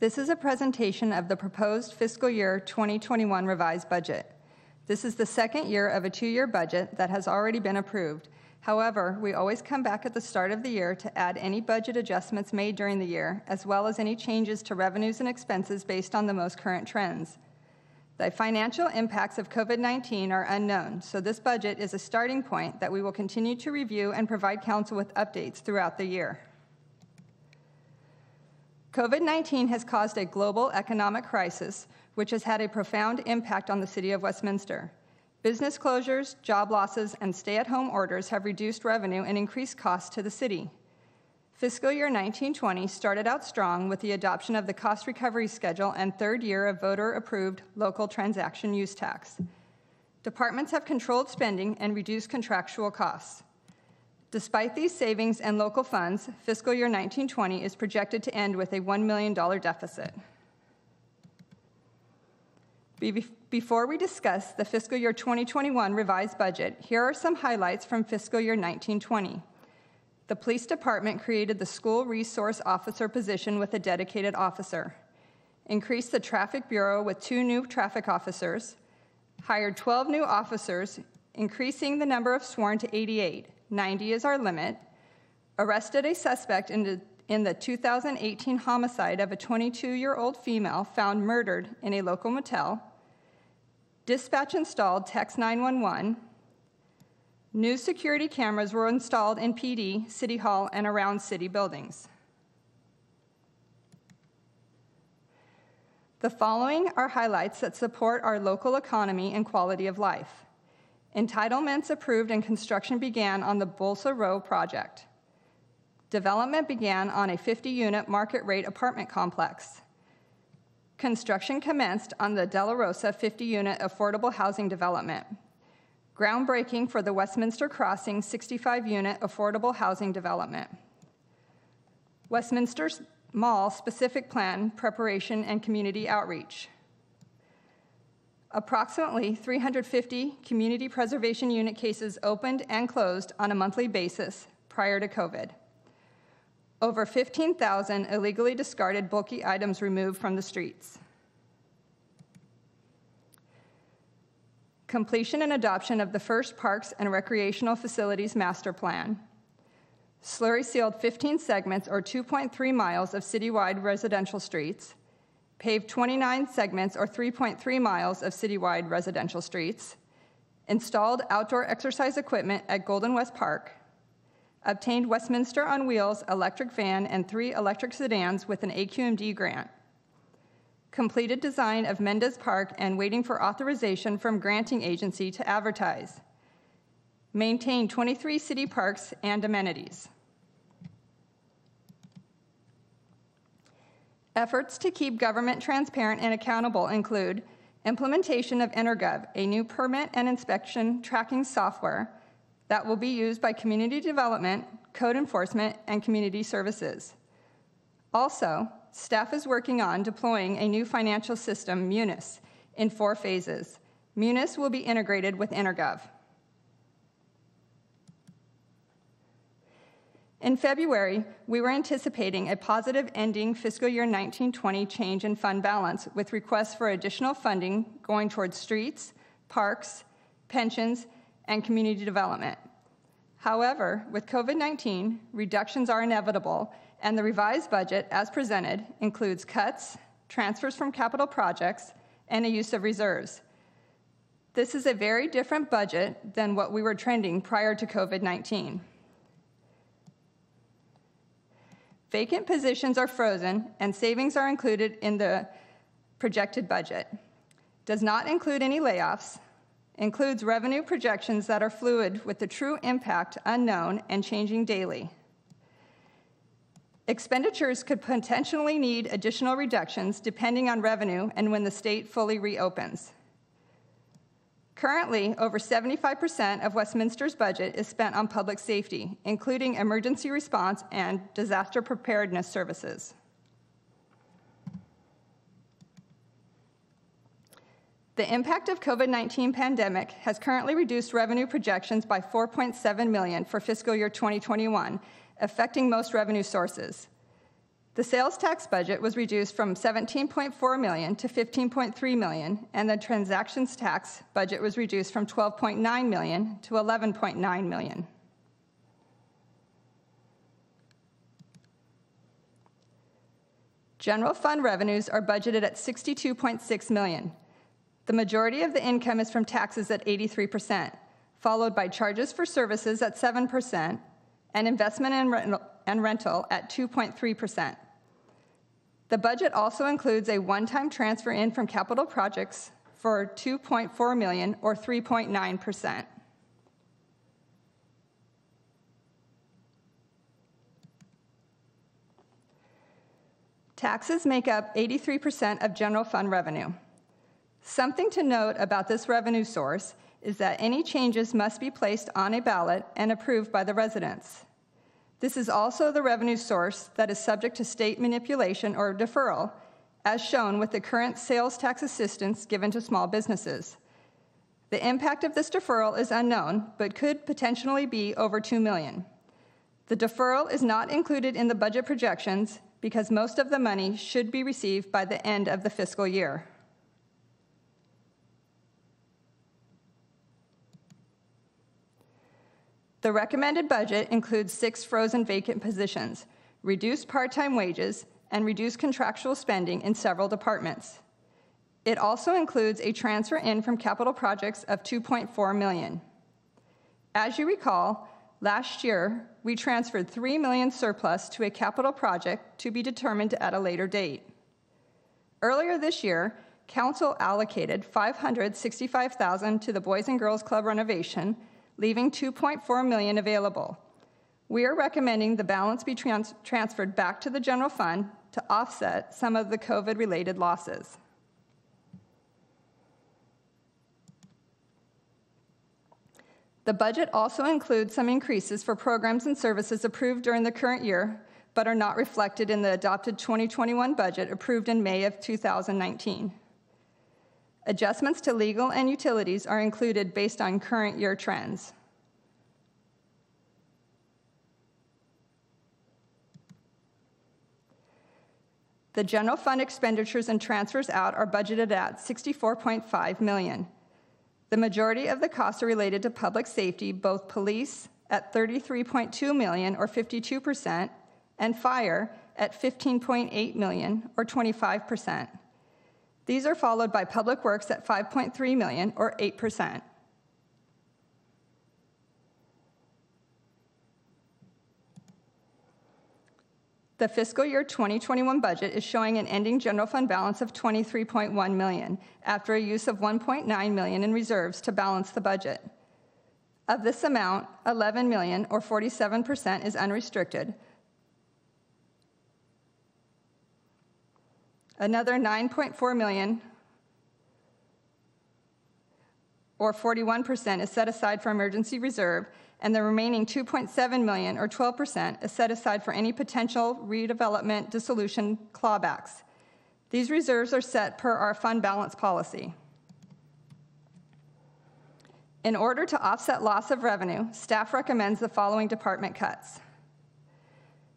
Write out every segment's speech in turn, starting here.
This is a presentation of the proposed fiscal year 2021 revised budget. This is the second year of a two-year budget that has already been approved. However, we always come back at the start of the year to add any budget adjustments made during the year, as well as any changes to revenues and expenses based on the most current trends. The financial impacts of COVID-19 are unknown, so this budget is a starting point that we will continue to review and provide council with updates throughout the year. COVID-19 has caused a global economic crisis, which has had a profound impact on the City of Westminster. Business closures, job losses, and stay-at-home orders have reduced revenue and increased costs to the city. Fiscal year 1920 started out strong with the adoption of the cost recovery schedule and third year of voter-approved local transaction use tax. Departments have controlled spending and reduced contractual costs. Despite these savings and local funds, fiscal year 1920 is projected to end with a $1 million deficit. Before we discuss the fiscal year 2021 revised budget, here are some highlights from fiscal year 1920. The police department created the school resource officer position with a dedicated officer, increased the traffic bureau with 2 new traffic officers, hired 12 new officers, increasing the number of sworn to 88, 90 is our limit, arrested a suspect in the 2018 homicide of a 22-year-old female found murdered in a local motel, dispatch installed text 911, new security cameras were installed in PD, City Hall, and around city buildings. The following are highlights that support our local economy and quality of life. Entitlements approved and construction began on the Bolsa Row project. Development began on a 50-unit market-rate apartment complex. Construction commenced on the De La Rosa 50-unit affordable housing development. Groundbreaking for the Westminster Crossing 65-unit affordable housing development. Westminster Mall specific plan preparation and community outreach. Approximately 350 community preservation unit cases opened and closed on a monthly basis prior to COVID. Over 15,000 illegally discarded bulky items removed from the streets. Completion and adoption of the first Parks and Recreational Facilities Master Plan. Slurry sealed 15 segments or 2.3 miles of citywide residential streets. Paved 29 segments or 3.3 miles of citywide residential streets. Installed outdoor exercise equipment at Golden West Park. Obtained Westminster on Wheels electric van and 3 electric sedans with an AQMD grant. Completed design of Mendez Park and waiting for authorization from granting agency to advertise. Maintained 23 city parks and amenities. Efforts to keep government transparent and accountable include implementation of EnerGov, a new permit and inspection tracking software that will be used by community development, code enforcement, and community services. Also, staff is working on deploying a new financial system, Munis, in 4 phases. Munis will be integrated with EnerGov. In February, we were anticipating a positive ending fiscal year 1920 change in fund balance with requests for additional funding going towards streets, parks, pensions, and community development. However, with COVID-19, reductions are inevitable, and the revised budget, as presented, includes cuts, transfers from capital projects, and a use of reserves. This is a very different budget than what we were trending prior to COVID-19. Vacant positions are frozen, and savings are included in the projected budget. Does not include any layoffs, includes revenue projections that are fluid with the true impact unknown and changing daily. Expenditures could potentially need additional reductions depending on revenue and when the state fully reopens. Currently, over 75% of Westminster's budget is spent on public safety, including emergency response and disaster preparedness services. The impact of COVID-19 pandemic has currently reduced revenue projections by $4.7 million for fiscal year 2021, affecting most revenue sources. The sales tax budget was reduced from $17.4 million to $15.3 million, and the transactions tax budget was reduced from $12.9 million to $11.9 million. General fund revenues are budgeted at $62.6 million. The majority of the income is from taxes at 83%, followed by charges for services at 7%, and investment and rental at 2.3%. The budget also includes a one-time transfer in from capital projects for $2.4 million, or 3.9%. Taxes make up 83% of general fund revenue. Something to note about this revenue source is that any changes must be placed on a ballot and approved by the residents. This is also the revenue source that is subject to state manipulation or deferral, as shown with the current sales tax assistance given to small businesses. The impact of this deferral is unknown, but could potentially be over $2 million. The deferral is not included in the budget projections because most of the money should be received by the end of the fiscal year. The recommended budget includes 6 frozen vacant positions, reduced part-time wages, and reduced contractual spending in several departments. It also includes a transfer in from capital projects of $2.4 million. As you recall, last year, we transferred $3 million surplus to a capital project to be determined at a later date. Earlier this year, Council allocated $565,000 to the Boys and Girls Club renovation, leaving $2.4 million available. We are recommending the balance be transferred back to the general fund to offset some of the COVID-related losses. The budget also includes some increases for programs and services approved during the current year, but are not reflected in the adopted 2021 budget approved in May of 2019. Adjustments to legal and utilities are included based on current year trends. The general fund expenditures and transfers out are budgeted at $64.5 million. The majority of the costs are related to public safety, both police at $33.2 million, or 52%, and fire at $15.8 million, or 25%. These are followed by Public Works at $5.3 million, or 8%. The fiscal year 2021 budget is showing an ending general fund balance of $23.1 million, after a use of $1.9 million in reserves to balance the budget. Of this amount, $11 million, or 47%, is unrestricted. Another $9.4 million, or 41%, is set aside for emergency reserve, and the remaining $2.7 million, or 12%, is set aside for any potential redevelopment dissolution clawbacks. These reserves are set per our fund balance policy. In order to offset loss of revenue, staff recommends the following department cuts.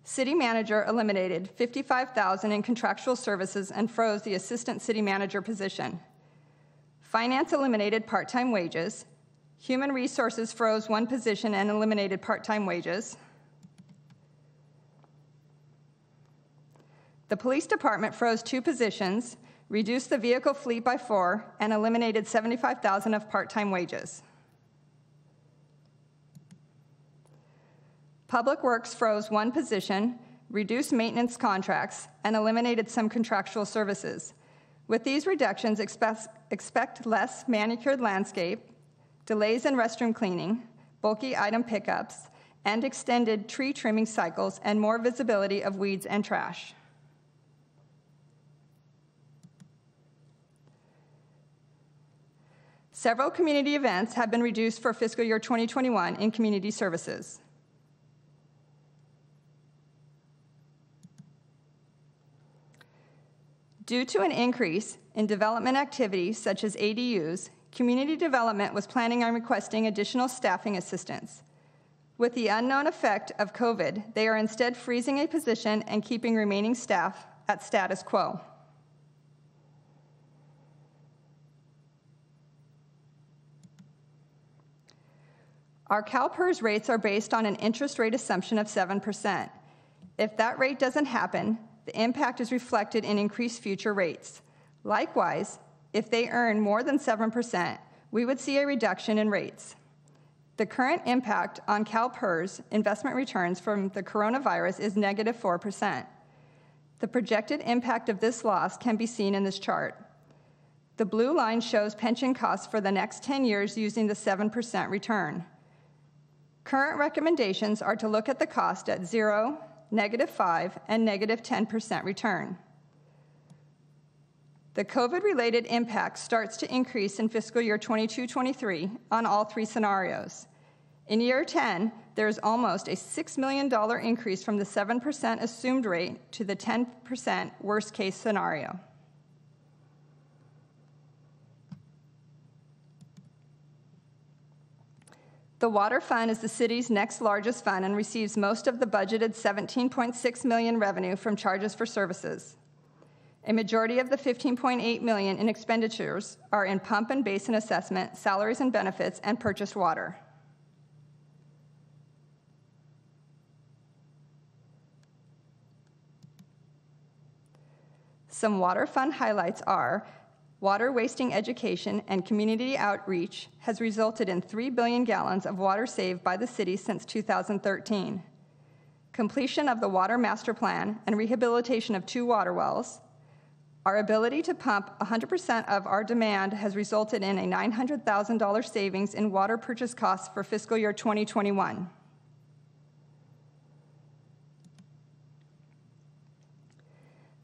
City manager eliminated $55,000 in contractual services and froze the assistant city manager position. Finance eliminated part-time wages. Human resources froze 1 position and eliminated part-time wages. The police department froze 2 positions, reduced the vehicle fleet by 4, and eliminated $75,000 of part-time wages. Public Works froze 1 position, reduced maintenance contracts, and eliminated some contractual services. With these reductions, expect less manicured landscape, delays in restroom cleaning, bulky item pickups, and extended tree trimming cycles, and more visibility of weeds and trash. Several community events have been reduced for fiscal year 2021 in community services. Due to an increase in development activities such as ADUs, community development was planning on requesting additional staffing assistance. With the unknown effect of COVID, they are instead freezing a position and keeping remaining staff at status quo. Our CalPERS rates are based on an interest rate assumption of 7%. If that rate doesn't happen, the impact is reflected in increased future rates. Likewise, if they earn more than 7%, we would see a reduction in rates. The current impact on CalPERS investment returns from the coronavirus is negative 4%. The projected impact of this loss can be seen in this chart. The blue line shows pension costs for the next 10 years using the 7% return. Current recommendations are to look at the cost at 0, -5, and -10% return. The COVID-related impact starts to increase in fiscal year 22-23 on all three scenarios. In year 10, there is almost a $6 million increase from the 7% assumed rate to the 10% worst-case scenario. The water fund is the city's next largest fund and receives most of the budgeted $17.6 million revenue from charges for services. A majority of the $15.8 million in expenditures are in pump and basin assessment, salaries and benefits, and purchased water. Some water fund highlights are water wasting education and community outreach has resulted in 3 billion gallons of water saved by the city since 2013. Completion of the water master plan and rehabilitation of 2 water wells. Our ability to pump 100% of our demand has resulted in a $900,000 savings in water purchase costs for fiscal year 2021.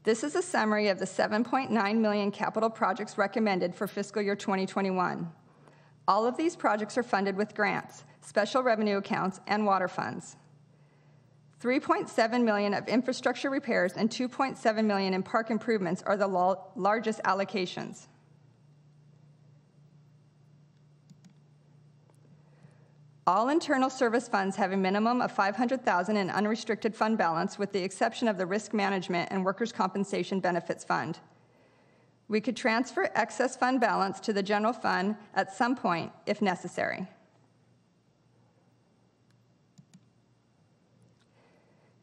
This is a summary of the $7.9 million capital projects recommended for fiscal year 2021. All of these projects are funded with grants, special revenue accounts, and water funds. $3.7 million of infrastructure repairs and $2.7 million in park improvements are the largest allocations. All internal service funds have a minimum of $500,000 in unrestricted fund balance, with the exception of the Risk Management and Workers' Compensation Benefits Fund. We could transfer excess fund balance to the general fund at some point if necessary.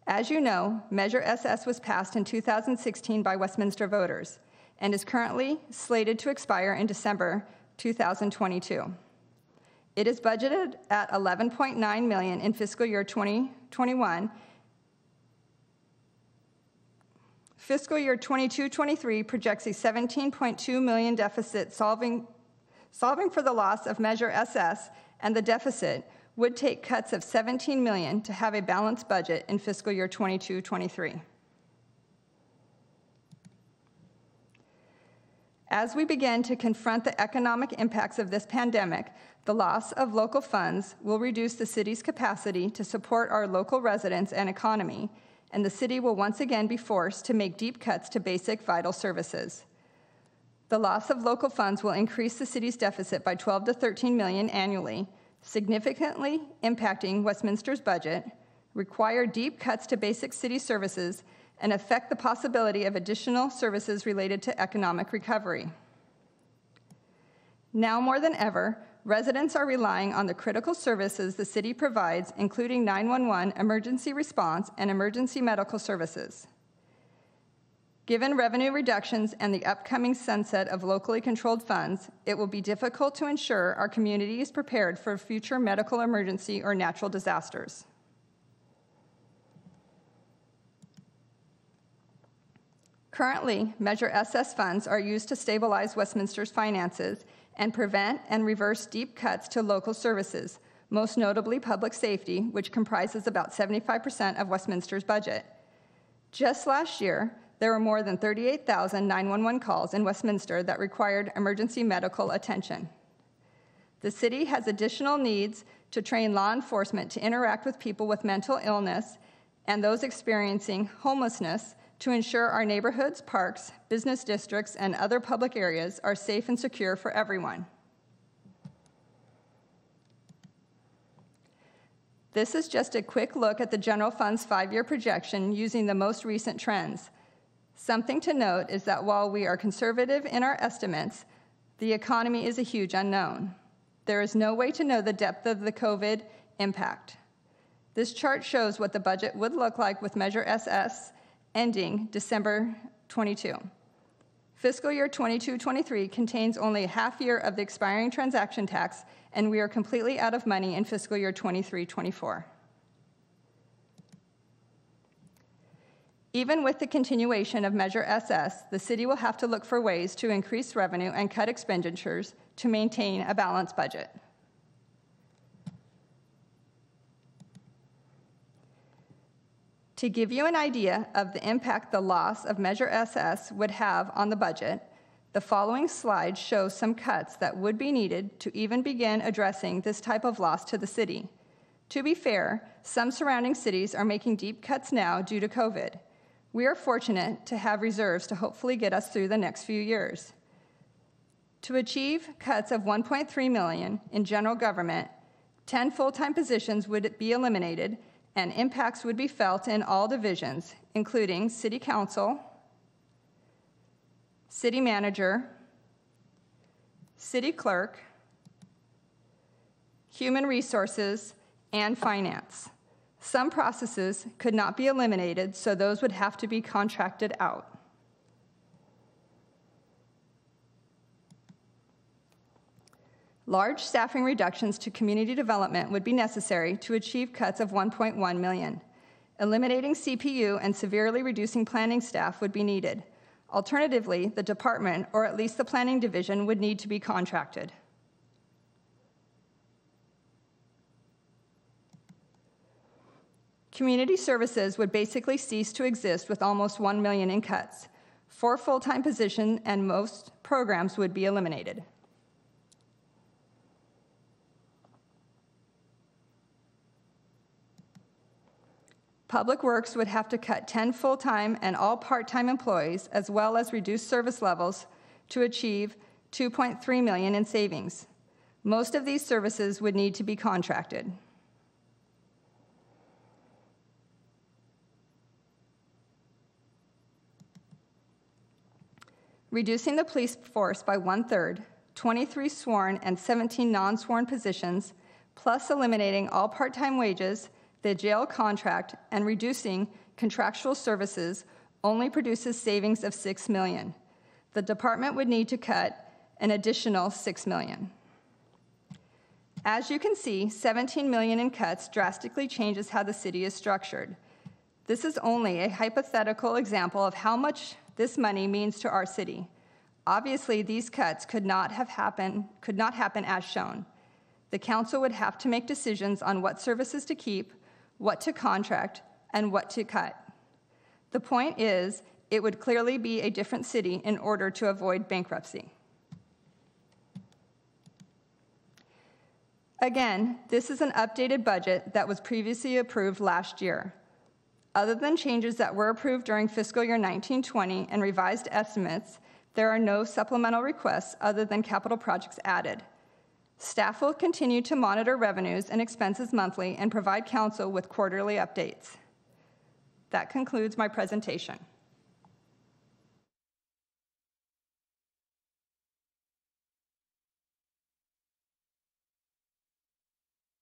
As you know, Measure SS was passed in 2016 by Westminster voters and is currently slated to expire in December 2022. It is budgeted at $11.9 million in fiscal year 2021. Fiscal year 22-23 projects a $17.2 million deficit, solving for the loss of Measure SS, and the deficit would take cuts of $17 million to have a balanced budget in fiscal year 22-23. As we begin to confront the economic impacts of this pandemic, the loss of local funds will reduce the city's capacity to support our local residents and economy, and the city will once again be forced to make deep cuts to basic vital services. The loss of local funds will increase the city's deficit by $12 to $13 million annually, significantly impacting Westminster's budget, require deep cuts to basic city services, and affect the possibility of additional services related to economic recovery. Now more than ever, residents are relying on the critical services the city provides, including 911, emergency response, and emergency medical services. Given revenue reductions and the upcoming sunset of locally controlled funds, it will be difficult to ensure our community is prepared for future medical emergency or natural disasters. Currently, Measure SS funds are used to stabilize Westminster's finances and prevent and reverse deep cuts to local services, most notably public safety, which comprises about 75% of Westminster's budget. Just last year, there were more than 38,000 911 calls in Westminster that required emergency medical attention. The city has additional needs to train law enforcement to interact with people with mental illness and those experiencing homelessness to ensure our neighborhoods, parks, business districts, and other public areas are safe and secure for everyone. This is just a quick look at the general fund's 5-year projection using the most recent trends. Something to note is that while we are conservative in our estimates, the economy is a huge unknown. There is no way to know the depth of the COVID impact. This chart shows what the budget would look like with Measure SS ending December 22. Fiscal year 22-23 contains only a half year of the expiring transaction tax, and we are completely out of money in fiscal year 23-24. Even with the continuation of Measure SS, the city will have to look for ways to increase revenue and cut expenditures to maintain a balanced budget. To give you an idea of the impact the loss of Measure SS would have on the budget, the following slide shows some cuts that would be needed to even begin addressing this type of loss to the city. To be fair, some surrounding cities are making deep cuts now due to COVID. We are fortunate to have reserves to hopefully get us through the next few years. To achieve cuts of $1.3 million in general government, 10 full-time positions would be eliminated, and impacts would be felt in all divisions, including city council, city manager, city clerk, human resources, and finance. Some processes could not be eliminated, so those would have to be contracted out. Large staffing reductions to community development would be necessary to achieve cuts of $1.1 million. Eliminating CPU and severely reducing planning staff would be needed. Alternatively, the department, or at least the planning division, would need to be contracted. Community services would basically cease to exist with almost $1 million in cuts. 4 full-time positions and most programs would be eliminated. Public Works would have to cut 10 full-time and all part-time employees, as well as reduce service levels to achieve $2.3 million in savings. Most of these services would need to be contracted. Reducing the police force by 1/3, 23 sworn and 17 non-sworn positions, plus eliminating all part-time wages, the jail contract, and reducing contractual services only produces savings of $6 million. The department would need to cut an additional $6 million. As you can see, $17 million in cuts drastically changes how the city is structured. This is only a hypothetical example of how much this money means to our city. Obviously, these cuts could not happen as shown. The council would have to make decisions on what services to keep, what to contract, and what to cut. The point is, it would clearly be a different city in order to avoid bankruptcy. Again, this is an updated budget that was previously approved last year. Other than changes that were approved during fiscal year 19-20 and revised estimates, there are no supplemental requests other than capital projects added. Staff will continue to monitor revenues and expenses monthly and provide council with quarterly updates. That concludes my presentation.